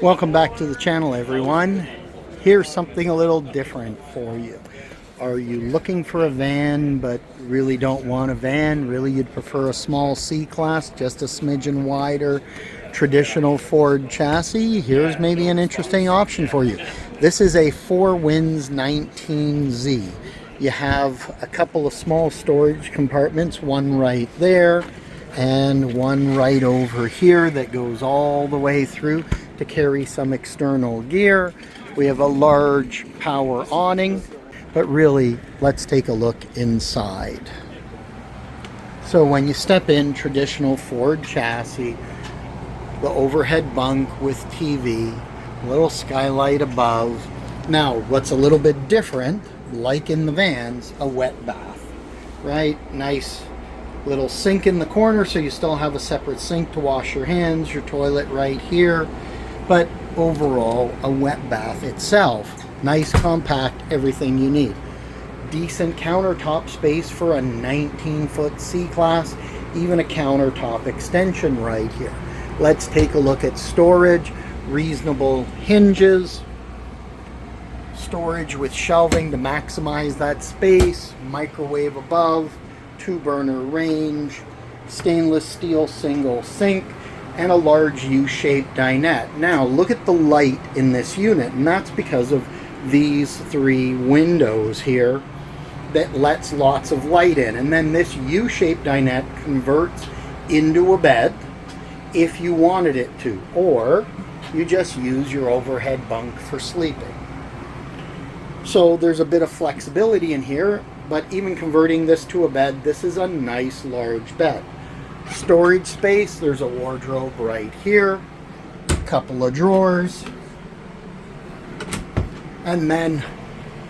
Welcome back to the channel, everyone. Here's something a little different for you. Are you looking for a van but really don't want a van? Really, you'd prefer a small C-Class, just a smidgen wider, traditional Ford chassis? Here's maybe an interesting option for you. This is a 4Winds 19Z. You have a couple of small storage compartments, one right there and one right over here that goes all the way through to carry some external gear. We have a large power awning, but really, let's take a look inside. So when you step in, traditional Ford chassis, the overhead bunk with TV, little skylight above. Now, what's a little bit different, like in the vans, a wet bath, right? Nice little sink in the corner, so you still have a separate sink to wash your hands, your toilet right here. But overall, a wet bath itself. Nice, compact, everything you need. Decent countertop space for a 19-foot C-Class, even a countertop extension right here. Let's take a look at storage. Reasonable hinges. Storage with shelving to maximize that space. Microwave above. 2-burner range. Stainless steel single sink. And a large U-shaped dinette. Now look at the light in this unit, and that's because of these 3 windows here that lets lots of light in. And then this U-shaped dinette converts into a bed if you wanted it to, or you just use your overhead bunk for sleeping. So there's a bit of flexibility in here, but even converting this to a bed, this is a nice large bed. Storage space, there's a wardrobe right here, a couple of drawers, and then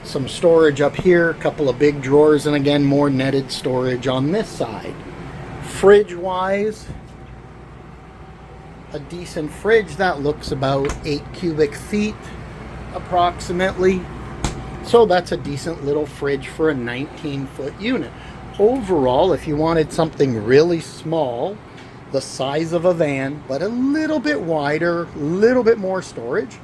some storage up here, a couple of big drawers, and again more netted storage on this side. Fridge wise, a decent fridge that looks about 8 cubic feet approximately, so that's a decent little fridge for a 19-foot unit. Overall, if you wanted something really small, the size of a van, but a little bit wider, a little bit more storage,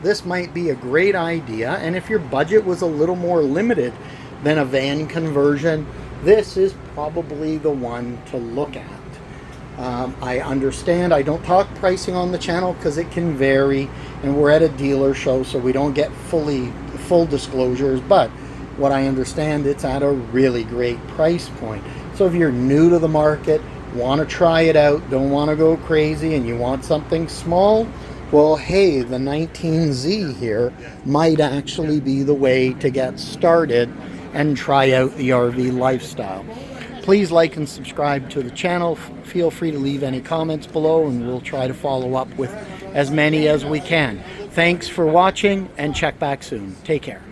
this might be a great idea. And if your budget was a little more limited than a van conversion, this is probably the one to look at. I understand I don't talk pricing on the channel because it can vary, and we're at a dealer show, so we don't get full disclosures, but what I understand, it's at a really great price point. So if you're new to the market, want to try it out, don't want to go crazy, and you want something small, well, hey, the 19Z here might actually be the way to get started and try out the RV lifestyle. Please like and subscribe to the channel. Feel free to leave any comments below, and we'll try to follow up with as many as we can. Thanks for watching, and check back soon. Take care.